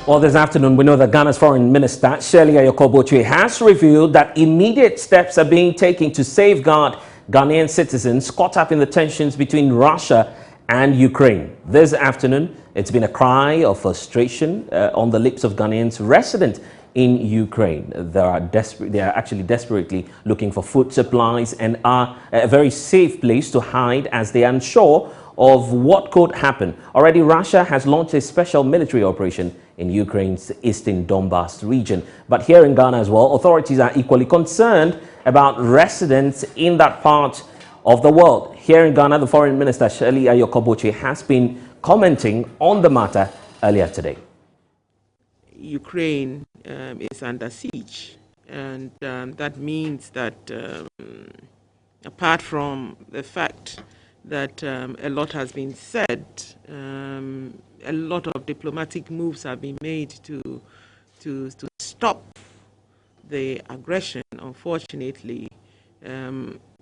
Well, this afternoon, we know that Ghana's Foreign Minister, Ayorko Botchwey, has revealed that immediate steps are being taken to safeguard Ghanaian citizens caught up in the tensions between Russia and Ukraine. This afternoon, it's been a cry of frustration on the lips of Ghanaians resident in Ukraine. They are actually desperately looking for food supplies and are a very safe place to hide as they are unsure of what could happen. Already, Russia has launched a special military operation in Ukraine's eastern Donbas region. But here in Ghana as well, authorities are equally concerned about residents in that part of the world. Here in Ghana, the Foreign Minister, Ayorko Botchwey, has been commenting on the matter earlier today. Ukraine is under siege, and that means that apart from the fact that a lot has been said, a lot of diplomatic moves have been made to stop the aggression. Unfortunately,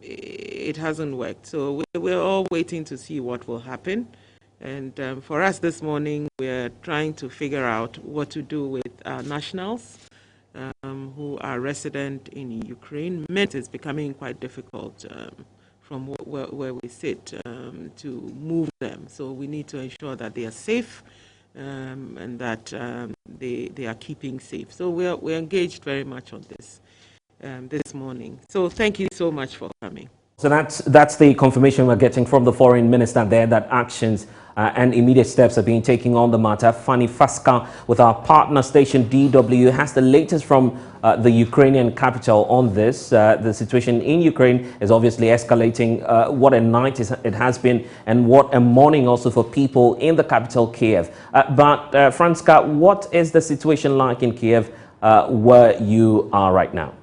it hasn't worked. So we're all waiting to see what will happen. And for us this morning, we're trying to figure out what to do with our nationals who are resident in Ukraine. It's becoming quite difficult from where we sit to move them. So we need to ensure that they are safe and that they are keeping safe. So we're engaged very much on this this morning. So thank you so much for coming. So that's the confirmation we're getting from the Foreign Minister there, that actions and immediate steps are being taken on the matter. Fanny Faska with our partner station DW has the latest from the Ukrainian capital on this. The situation in Ukraine is obviously escalating. What a night it has been, and what a morning also for people in the capital, Kiev. But Franska, what is the situation like in Kiev where you are right now?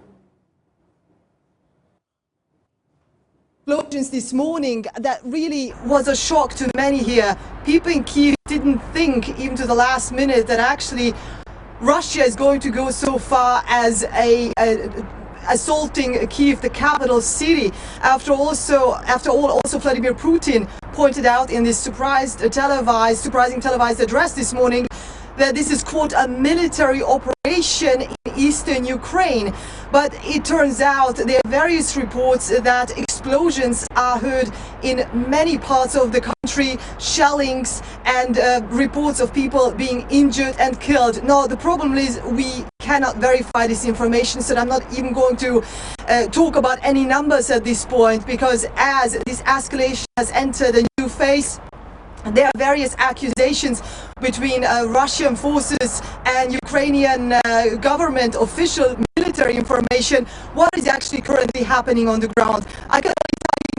Explosions this morning that really was a shock to many here. People in Kyiv didn't think even to the last minute that actually Russia is going to go so far as assaulting Kyiv, the capital city. After all, also Vladimir Putin pointed out in this surprising televised address this morning that this is, quote, a military operation in eastern Ukraine. But it turns out there are various reports that explosions are heard in many parts of the country, shellings, and reports of people being injured and killed. Now, the problem is we cannot verify this information, so I'm not even going to talk about any numbers at this point, because as this escalation has entered a new phase, there are various accusations between Russian forces and Ukrainian government official military information. What is actually currently happening on the ground? I can only tell you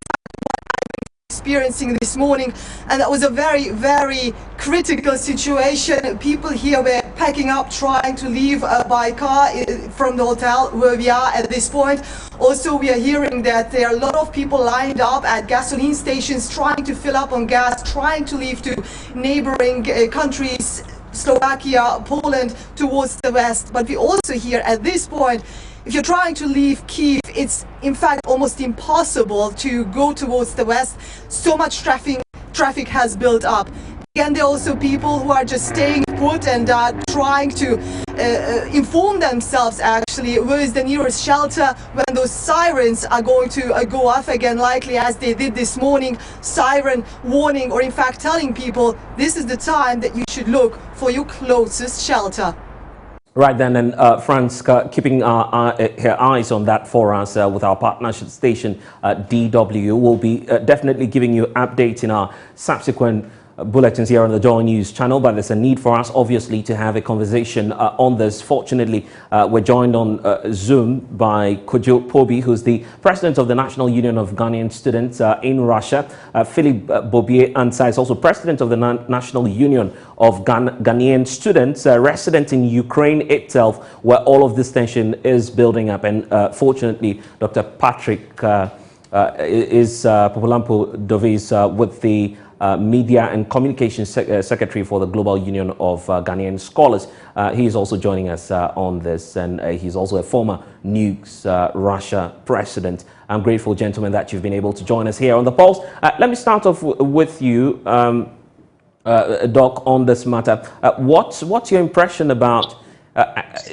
what I've been experiencing this morning, and that was a very, very critical situation. People here were packing up, trying to leave by car from the hotel where we are at this point. Also, we are hearing that there are a lot of people lined up at gasoline stations trying to fill up on gas, trying to leave to neighboring countries, Slovakia, Poland, towards the west. But we also hear at this point, if you're trying to leave Kyiv, it's in fact almost impossible to go towards the west. So much traffic has built up. Again, there are also people who are just staying put and are trying to inform themselves actually where is the nearest shelter when those sirens are going to go off again, likely as they did this morning. Siren warning, or in fact telling people this is the time that you should look for your closest shelter. Right then, and Franska, keeping her eyes on that for us with our partnership station DW. We'll be definitely giving you updates in our subsequent bulletins here on the Joy News channel, but there's a need for us obviously to have a conversation on this. Fortunately, we're joined on Zoom by Kojo Pobi, who's the president of the National Union of Ghanaian Students in Russia. Philip Bobier Ansa is also president of the National Union of Ghanaian Students resident in Ukraine itself, where all of this tension is building up. And fortunately, Dr. Patrick is Popolampo Dovis with the Media and Communications Secretary for the Global Union of Ghanaian Scholars. He is also joining us on this, and he's also a former Nukes Russia president. I'm grateful, gentlemen, that you've been able to join us here on The Pulse. Let me start off with you. Doc, on this matter. What's your impression about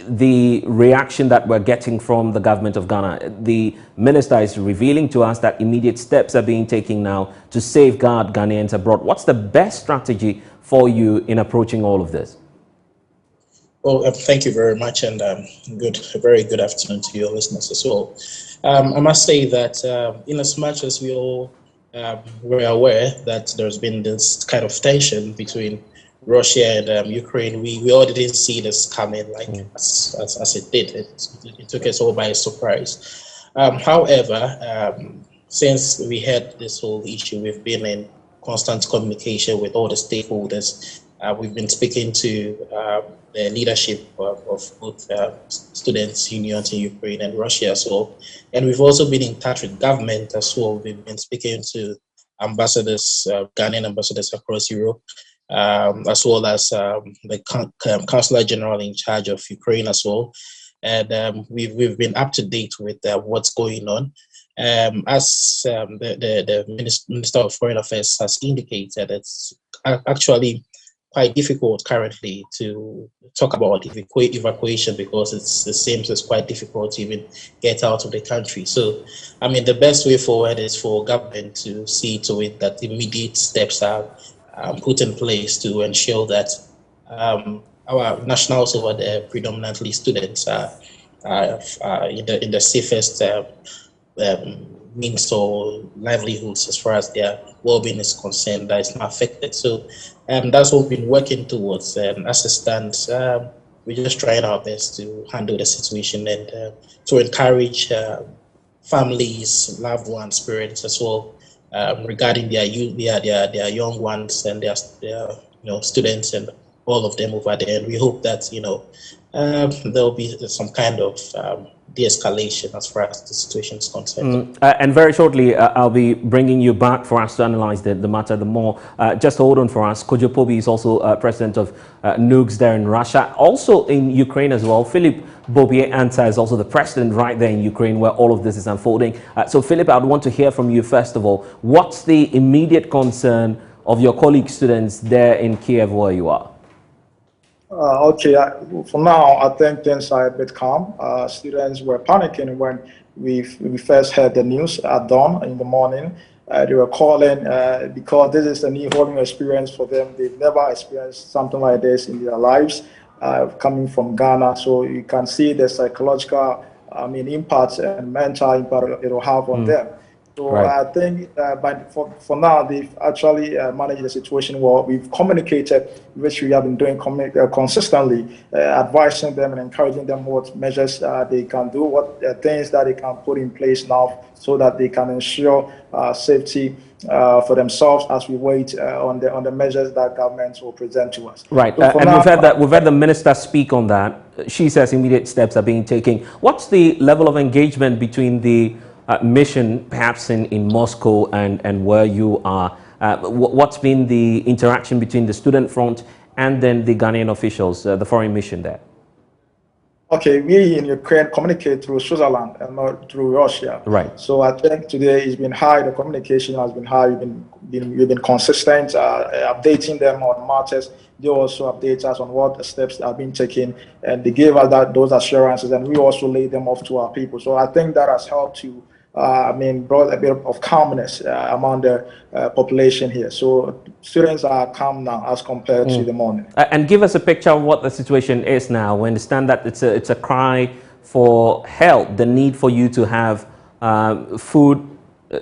the reaction that we're getting from the government of Ghana? The minister is revealing to us that immediate steps are being taken now to safeguard Ghanaians abroad. What's the best strategy for you in approaching all of this? Well, thank you very much, and a very good afternoon to your listeners as well. I must say that in as much as we all were aware that there's been this kind of tension between Russia and Ukraine, we all didn't see this coming as it did. It took us all by surprise. However, since we had this whole issue, we've been in constant communication with all the stakeholders. We've been speaking to the leadership of both students' unions in Ukraine and Russia as well. And we've also been in touch with government as well. We've been speaking to ambassadors, Ghanaian ambassadors across Europe, as well as the Consular General in charge of Ukraine as well. And we've been up to date with what's going on. As the Minister of Foreign Affairs has indicated, it's actually quite difficult currently to talk about evacuation because it seems it's quite difficult to even get out of the country. So, I mean, the best way forward is for government to see to it that immediate steps are put in place to ensure that our nationals over there, predominantly students, are in the safest means or livelihoods as far as their well-being is concerned, that is not affected. So that's what we've been working towards. And as it stands, we're just trying our best to handle the situation and to encourage families, loved ones, parents as well, regarding their young ones and their students and all of them over there. And we hope that there'll be some kind of de-escalation as far as the situation is concerned. And very shortly, I'll be bringing you back for us to analyze the matter the more. Just hold on for us. Kojo Pobi is also president of NUGS there in Russia. Also in Ukraine as well, Philip Bobier-Anta is also the president right there in Ukraine where all of this is unfolding. So Philip, I'd want to hear from you first of all. What's the immediate concern of your colleague students there in Kiev where you are? Okay, for now, I think things are a bit calm. Students were panicking when we first heard the news at dawn in the morning. They were calling because this is a new whole new experience for them. They've never experienced something like this in their lives, coming from Ghana. So you can see the psychological, impact and mental impact it will have on them. So right. I think but for now, they've actually managed the situation well. We've communicated, which we have been doing consistently, advising them and encouraging them what measures they can do, what things that they can put in place now so that they can ensure safety for themselves as we wait on the measures that governments will present to us. Right, so and now, we've had the minister speak on that. She says immediate steps are being taken. What's the level of engagement between the mission perhaps in Moscow and where you are? What's been the interaction between the student front and then the Ghanaian officials, the foreign mission there? Okay, we in Ukraine communicate through Switzerland and not through Russia. Right. So I think today it's been high, the communication has been high, we've been consistent, updating them on matters. They also update us on what the steps are being taken, and they gave us those assurances, and we also lay them off to our people. So I think that has helped to brought a bit of calmness among the population here. So students are calm now as compared to the morning. And give us a picture of what the situation is now. We understand that it's a cry for help, the need for you to have food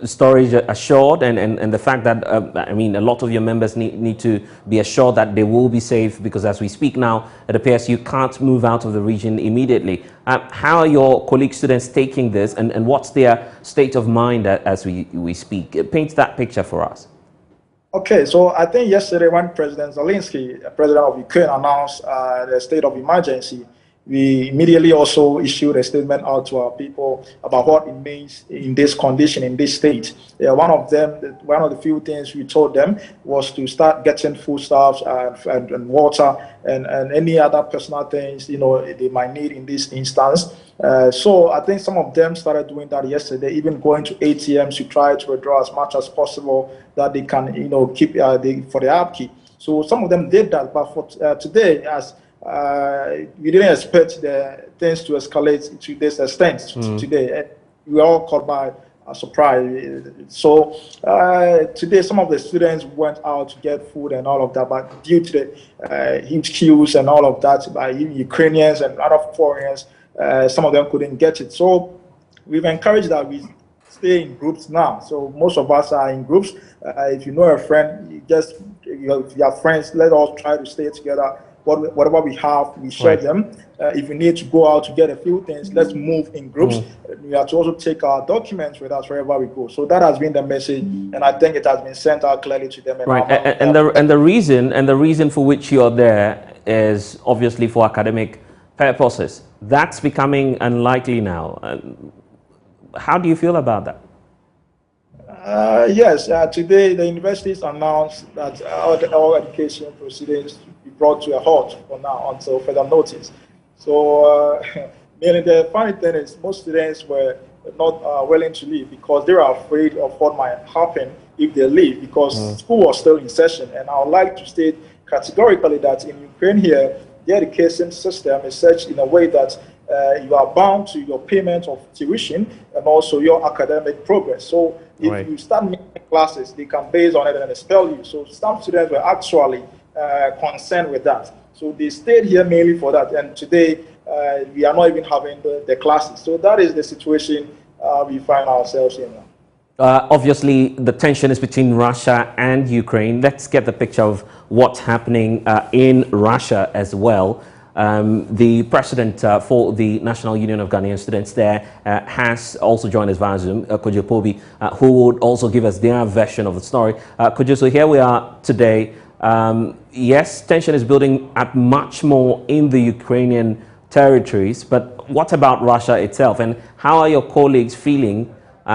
storage assured, and the fact that a lot of your members need to be assured that they will be safe, because as we speak now, it appears you can't move out of the region immediately. How are your colleague students taking this, and what's their state of mind as we speak? Paint that picture for us. Okay, so I think yesterday when President Zelensky, president of Ukraine, announced the state of emergency, we immediately also issued a statement out to our people about what it means in this condition, in this state. One of the few things we told them was to start getting foodstuffs and water and any other personal things they might need in this instance. So I think some of them started doing that yesterday, even going to ATMs to try to withdraw as much as possible that they can keep for the upkeep. So some of them did that, but for today, as we didn't expect the things to escalate to this extent today. We were all caught by a surprise. So today, some of the students went out to get food and all of that, but due to the huge queues and all of that by Ukrainians and other foreigners, some of them couldn't get it. So we've encouraged that we stay in groups now. So most of us are in groups. If you know a friend, if you have friends, let us try to stay together. Whatever we have, we share them. If we need to go out to get a few things, let's move in groups. We have to also take our documents with us wherever we go. So that has been the message, and I think it has been sent out clearly to them. And the reason for which you are there is obviously for academic purposes. That's becoming unlikely now. How do you feel about that? Yes, today the universities announced that all education proceedings be brought to a halt for now until further notice. So, mainly the funny thing is most students were not willing to leave because they were afraid of what might happen if they leave, because school was still in session. And I would like to state categorically that in Ukraine here, the education system is such in a way that you are bound to your payment of tuition and also your academic progress. So if you start missing classes, they can base on it and expel you. So some students were actually concerned with that. So they stayed here mainly for that. And today, we are not even having the classes. So that is the situation we find ourselves in now. Obviously, the tension is between Russia and Ukraine. Let's get the picture of what's happening in Russia as well. The president for the National Union of Ghanaian Students there has also joined us via Zoom, Kojo Pobi, who would also give us their version of the story. Kojo, so here we are today. Yes, tension is building up much more in the Ukrainian territories, but what about Russia itself, and how are your colleagues feeling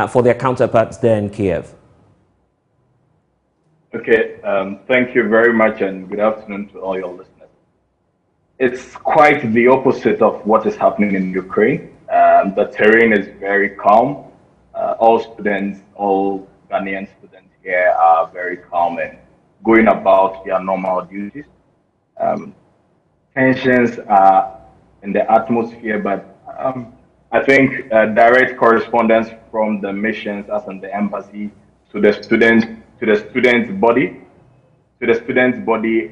for their counterparts there in Kiev? Okay, thank you very much, and good afternoon to all your listeners. It's quite the opposite of what is happening in Ukraine. The terrain is very calm. All students, all Ghanaian students here are very calm and going about their normal duties. Tensions are in the atmosphere, but I think direct correspondence from the missions, as in the embassy, to the students body,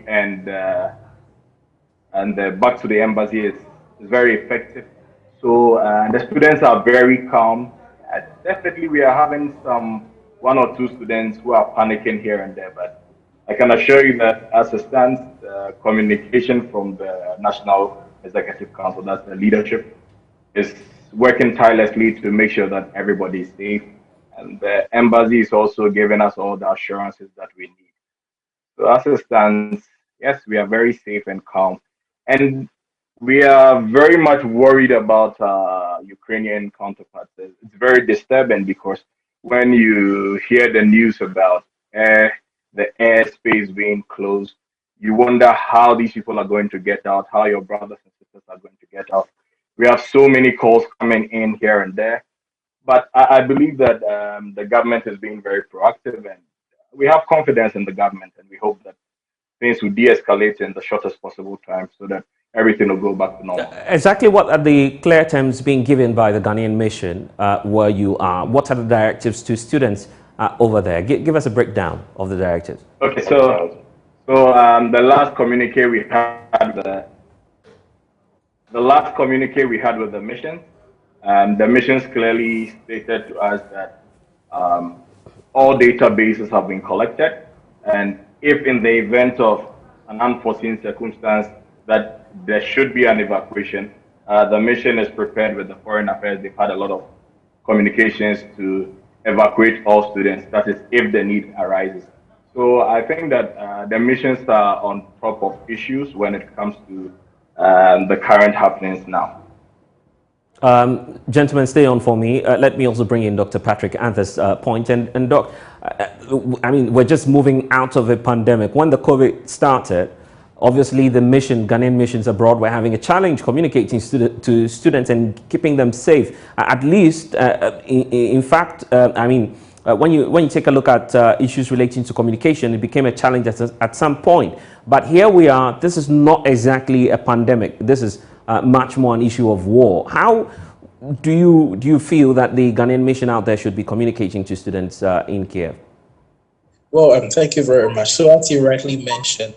and back to the embassy is very effective. So the students are very calm. Definitely, we are having one or two students who are panicking here and there, but I can assure you that as it stands, communication from the National Executive Council, that's the leadership, is working tirelessly to make sure that everybody is safe. And the embassy is also giving us all the assurances that we need. So as it stands, yes, we are very safe and calm. And we are very much worried about Ukrainian counterparts. It's very disturbing because when you hear the news about the airspace being closed, you wonder how these people are going to get out, how your brothers and sisters are going to get out. We have so many calls coming in here and there, but I believe that the government is being very proactive, and we have confidence in the government, and we hope that things will de-escalate in the shortest possible time so that everything will go back to normal. Exactly what are the clear terms being given by the Ghanaian mission where you are? What are the directives to students over there? Give us a breakdown of the directives. Okay, so the last communique we had, with the mission, the missions clearly stated to us that all databases have been collected, and if in the event of an unforeseen circumstance that there should be an evacuation, the mission is prepared with the Foreign Affairs. They've had a lot of communications to evacuate all students, that is, if the need arises. So I think that the missions are on top of issues when it comes to the current happenings now. Gentlemen, stay on for me. Let me also bring in Dr. Patrick at this point. And Doc, I mean, we're just moving out of a pandemic. When the COVID started, obviously the Ghanaian missions abroad were having a challenge communicating to students and keeping them safe. At least, in fact, I mean, when you take a look at issues relating to communication, it became a challenge at some point. But here we are. This is not exactly a pandemic. This is much more an issue of war. How do you feel that the Ghanaian mission out there should be communicating to students in Kiev? Well, thank you very much. So as you rightly mentioned,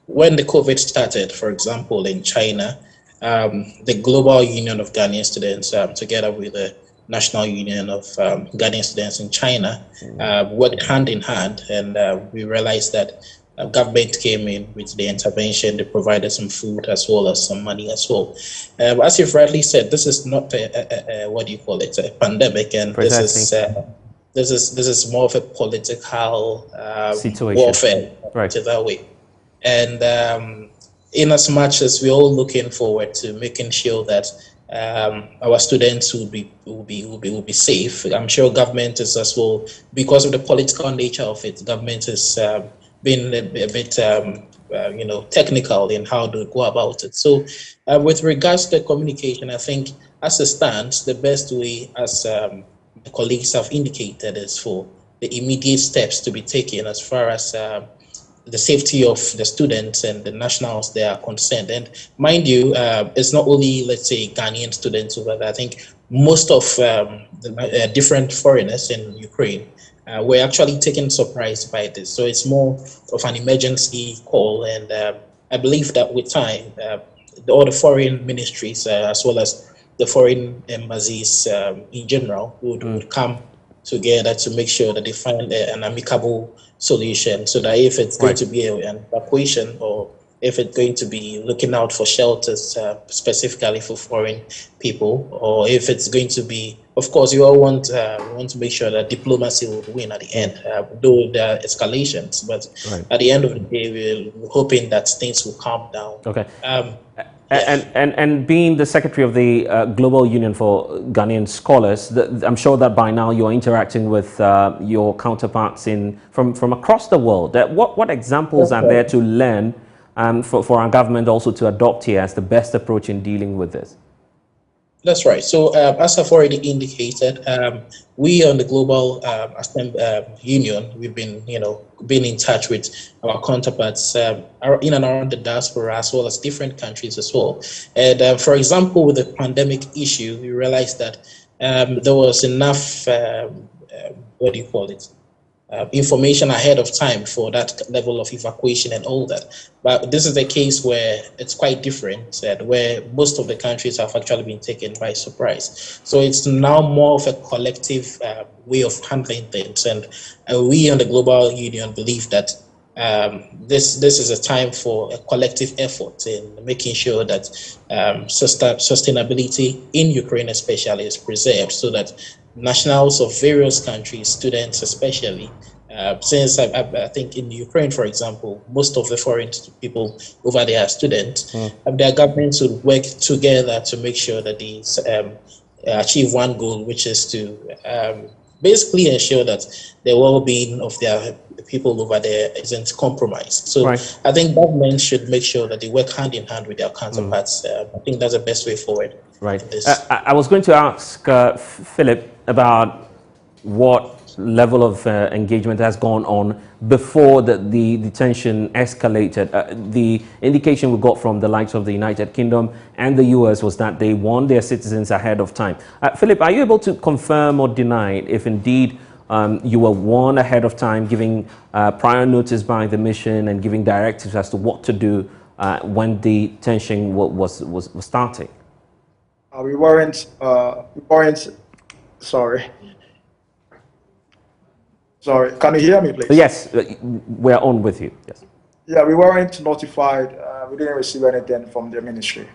when the COVID started, for example, in China, the Global Union of Ghanaian Students, together with the National Union of Ghanaian Students in China, worked hand in hand, and we realized that government came in with the intervention. They provided some food as well as some money as well. As you've rightly said, this is not a what do you call it, a pandemic, and this is more of a political situation. warfare, right, to that way. And in as much as we're all looking forward to making sure that our students will be safe, I'm sure government is as well, because of the political nature of it. Government is been a bit technical in how to go about it. So with regards to communication, I think as it stands, the best way, as the colleagues have indicated, is for the immediate steps to be taken as far as the safety of the students and the nationals they are concerned. And mind you, it's not only, let's say, Ghanaian students, but I think most of the different foreigners in Ukraine were actually taken surprised by this. So it's more of an emergency call, and I believe that with time, all the foreign ministries as well as the foreign embassies in general would come together to make sure that they find an amicable solution, so that if it's going to be an evacuation, or if it's going to be looking out for shelters specifically for foreign people, or if it's going to be, of course, you all want to make sure that diplomacy will win at the end, though there are escalations. But at the end of the day, we're hoping that things will calm down. Okay. And being the secretary of the Global Union for Ghanaian Scholars, I'm sure that by now you're interacting with your counterparts from across the world. What examples are there to learn for our government also to adopt here as the best approach in dealing with this? That's right. So as I've already indicated, we on the Global Union, we've been in touch with our counterparts in and around the diaspora, as well as different countries as well. And for example, with the pandemic issue, we realized that there was enough information ahead of time for that level of evacuation and all that. But this is a case where it's quite different, where most of the countries have actually been taken by surprise. So it's now more of a collective way of handling things. And we on the Global Union believe that this is a time for a collective effort in making sure that sustainability in Ukraine especially is preserved, so that nationals of various countries, students especially, since I think in Ukraine, for example, most of the foreign people over there are students, their governments would work together to make sure that they achieve one goal, which is to basically ensure that the well-being of their people over there isn't compromised. So I think governments should make sure that they work hand in hand with their counterparts. I think that's the best way forward. Right. I was going to ask Philip about what level of engagement has gone on before the tension escalated. The indication we got from the likes of the United Kingdom and the US was that they warned their citizens ahead of time. Philip, are you able to confirm or deny if indeed you were warned ahead of time, giving prior notice by the mission and giving directives as to what to do when the tension was starting? We weren't, sorry, can you hear me, please? Yes, we're on with you, yes. Yeah, we weren't notified. We didn't receive anything from the ministry.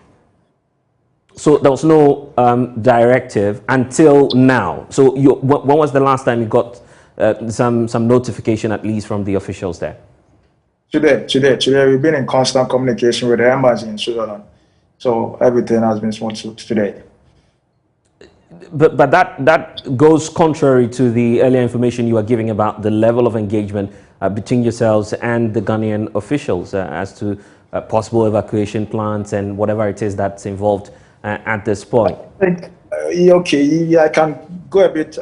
So there was no directive until now. So when was the last time you got some notification, at least from the officials there? Today. We've been in constant communication with the embassy in Switzerland. So everything has been smooth today. But that goes contrary to the earlier information you were giving about the level of engagement between yourselves and the Ghanaian officials as to possible evacuation plans and whatever it is that's involved at this point. Okay, I can go a bit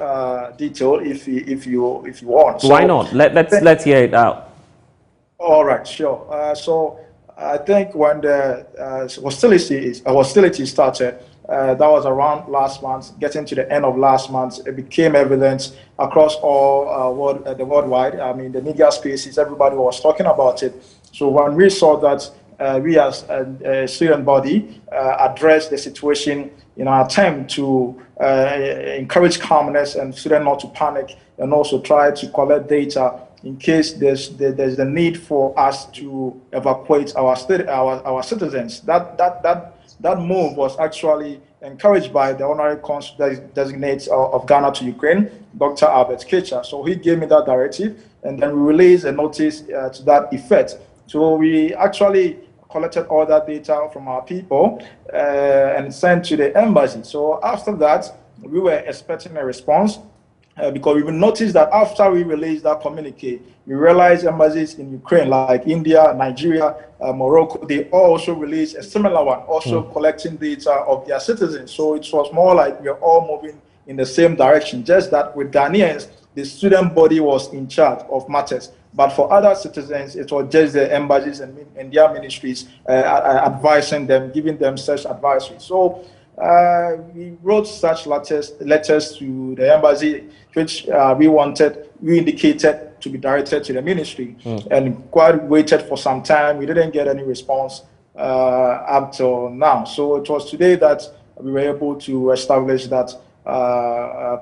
detailed if you want. Why not? Let's hear it out. All right, sure. So I think when the hostility started, that was around last month, getting to the end of last month, it became evident across all the worldwide. I mean, the media spaces, everybody was talking about it. So when we saw that we as a student body address the situation in our attempt to encourage calmness and students not to panic, and also try to collect data in case there's the need for us to evacuate our citizens. That move was actually encouraged by the honorary consul designate of Ghana to Ukraine, Dr. Albert Kecha. So he gave me that directive, and then we released a notice to that effect. So we actually collected all that data from our people and sent to the embassy. So after that, we were expecting a response. Because we noticed that after we released that communique, we realized embassies in Ukraine, like India, Nigeria, Morocco, they also released a similar one, also collecting data of their citizens. So it was more like we are all moving in the same direction, just that with Ghanaians, the student body was in charge of matters. But for other citizens, it was just the embassies and their ministries advising them, giving them such advisory. So we wrote such letters to the embassy, which we indicated to be directed to the ministry, and quite waited for some time. We didn't get any response up till now. So it was today that we were able to establish that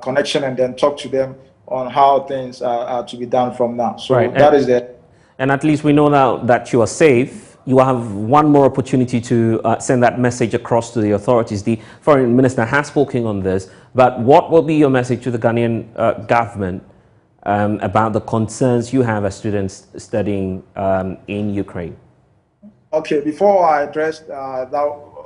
connection and then talk to them on how things are to be done from now. So that is it. And at least we know now that you are safe. You have one more opportunity to send that message across to the authorities. The foreign minister has spoken on this, but what will be your message to the Ghanaian government about the concerns you have as students studying in Ukraine? Okay, before I address that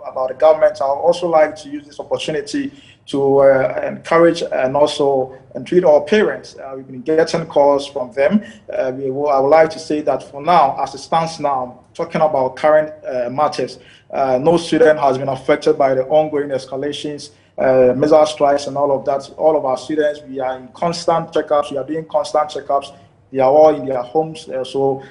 about the government, I would also like to use this opportunity to encourage and also treat our parents. We've been getting calls from them. I would like to say that for now, as it stands now, talking about current matters, no student has been affected by the ongoing escalations, missile strikes and all of that. All of our students, we are in constant checkups. We are doing constant checkups. They are all in their homes. So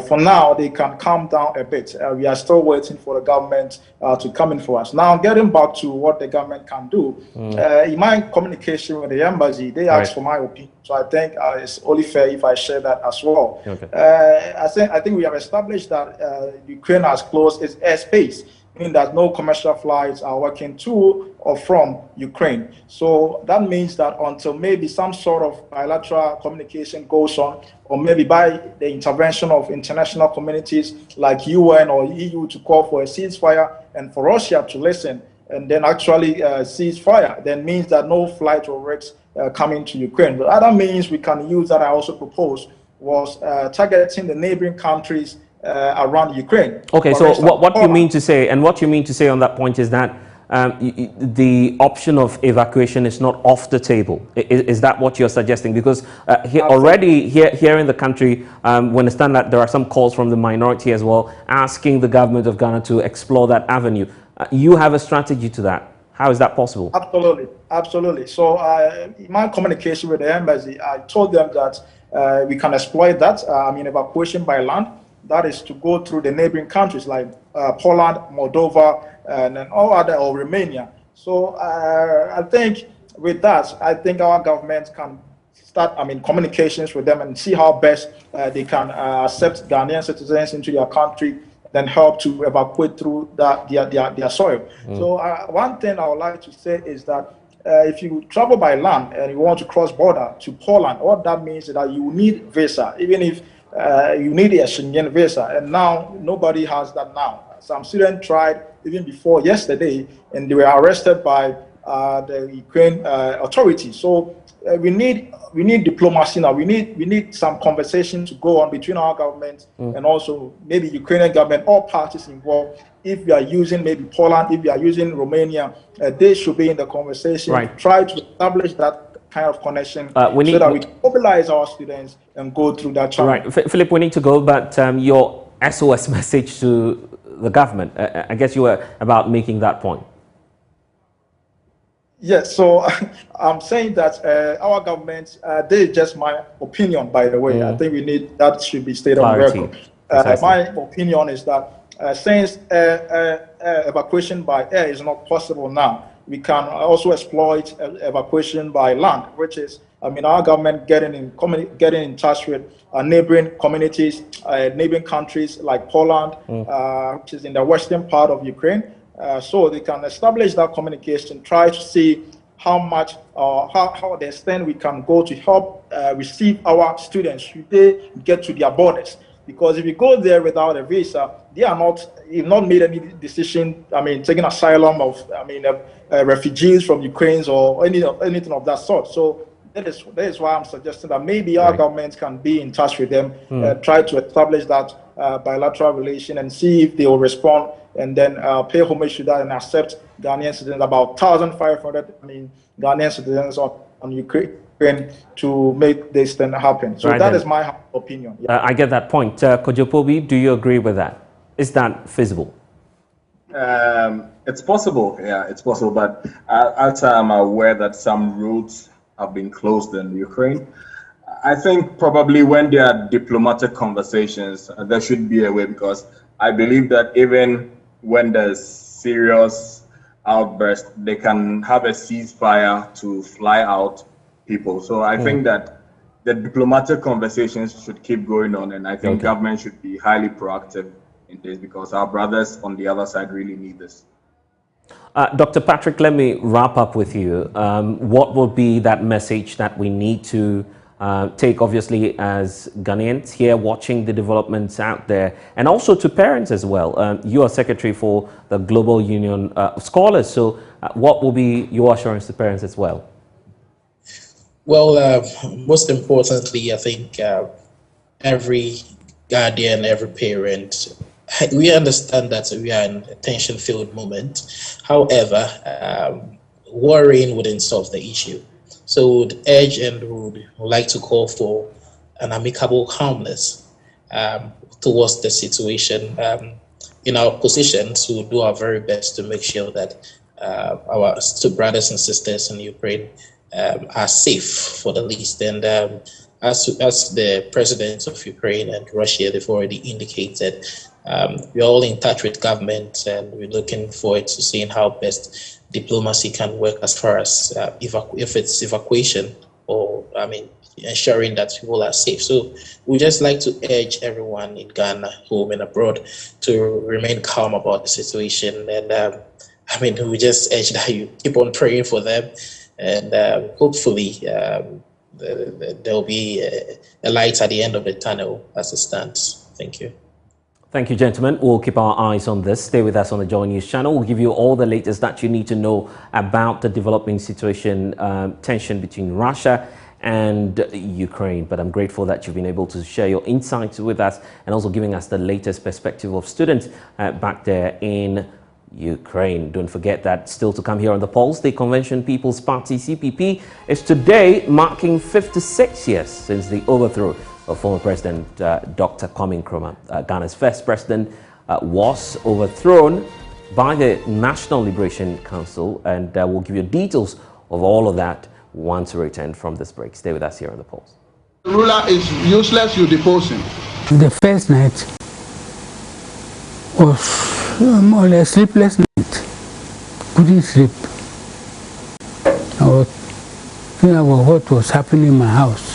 for now, they can calm down a bit. We are still waiting for the government to come in for us. Now, getting back to what the government can do, in my communication with the embassy, they asked for my opinion. So I think it's only fair if I share that as well. Okay. I think we have established that Ukraine has closed its airspace, meaning that no commercial flights are working to or from Ukraine. So that means that until maybe some sort of bilateral communication goes on, or maybe by the intervention of international communities like UN or EU to call for a ceasefire and for Russia to listen and then actually cease fire, then means that no flight or rigs coming to Ukraine. But other means we can use that I also proposed was targeting the neighboring countries around Ukraine. Okay, so what you mean to say, and what you mean to say on that point is that the option of evacuation is not off the table. Is that what you're suggesting? Because already here in the country, we understand that there are some calls from the minority as well, asking the government of Ghana to explore that avenue. You have a strategy to that. How is that possible? Absolutely, absolutely. So in my communication with the embassy, I told them that we can exploit that. Evacuation by land. That is to go through the neighboring countries like Poland, Moldova, and then all other, or Romania. So I think with that, I think our government can start, communications with them and see how best they can accept Ghanaian citizens into their country, then help to evacuate through their soil. So one thing I would like to say is that if you travel by land and you want to cross border to Poland, what that means is that you need visa, even if you need a Schengen visa, and now nobody has that now. Some students tried even before yesterday, and they were arrested by the Ukraine authorities. So we need diplomacy now. We need some conversation to go on between our government and also maybe Ukrainian government, all parties involved. If we are using maybe Poland, if we are using Romania, they should be in the conversation. Right. Try to establish that kind of connection so that we can mobilize our students and go through that channel. Right, Philip, we need to go, but your SOS message to the government, I guess you were about making that point. Yes, so I'm saying that our government, this is just my opinion, by the way. I think we need, that should be stated on record. My opinion is that since evacuation by air is not possible now, we can also exploit evacuation by land, which is, I mean, our government getting in touch with neighboring communities, neighboring countries like Poland, which is in the western part of Ukraine. So they can establish that communication, try to see how much or how the extent we can go to help receive our students should they get to their borders. Because if you go there without a visa, they are not made any decision. I mean, taking asylum of, refugees from Ukraine or anything of that sort. So that is why I'm suggesting that maybe our government can be in touch with them, try to establish that bilateral relation and see if they will respond, and then pay homage to that and accept Ghanaian citizens, about 1,500 Ghanaian citizens on Ukraine to make this thing happen. So that is my opinion. Yeah. I get that point. Kojopobi, do you agree with that? Is that feasible? It's possible, yeah, it's possible. But as I'm aware that some routes have been closed in Ukraine, I think probably when there are diplomatic conversations, there should be a way, because I believe that even when there's serious outburst, they can have a ceasefire to fly out people. So I think that the diplomatic conversations should keep going on, and I think government should be highly proactive in this, because our brothers on the other side really need this. Dr. Patrick, let me wrap up with you. What would be that message that we need to take, obviously, as Ghanaians here watching the developments out there, and also to parents as well? You are secretary for the Global Union of Scholars, so what will be your assurance to parents as well? Well, most importantly, I think every guardian, every parent, we understand that we are in a tension-filled moment. However, worrying wouldn't solve the issue. So we would urge and would like to call for an amicable calmness towards the situation. In our positions, we will do our very best to make sure that our brothers and sisters in Ukraine are safe for the least. And as the presidents of Ukraine and Russia, they've already indicated, we're all in touch with government, and we're looking forward to seeing how best diplomacy can work as far as if it's evacuation or, ensuring that people are safe. So we just like to urge everyone in Ghana, home and abroad, to remain calm about the situation. And we just urge that you keep on praying for them, and hopefully there'll be a light at the end of the tunnel as it stands. Thank you. Thank you, gentlemen. We'll keep our eyes on this. Stay with us on the Joy News channel. We'll give you all the latest that you need to know about the developing situation, tension between Russia and Ukraine. But I'm grateful that you've been able to share your insights with us, and also giving us the latest perspective of students back there in Ukraine. Don't forget that still to come here on the Pulse, the Convention People's Party, CPP, is today marking 56 years since the overthrow of former President Dr. Kwame Nkrumah. Ghana's first president was overthrown by the National Liberation Council, and we'll give you details of all of that once we return from this break. Stay with us here on the Pulse. The ruler is useless, you depose him. The first night was more or less sleepless night. Couldn't sleep. I was thinking about what was happening in my house.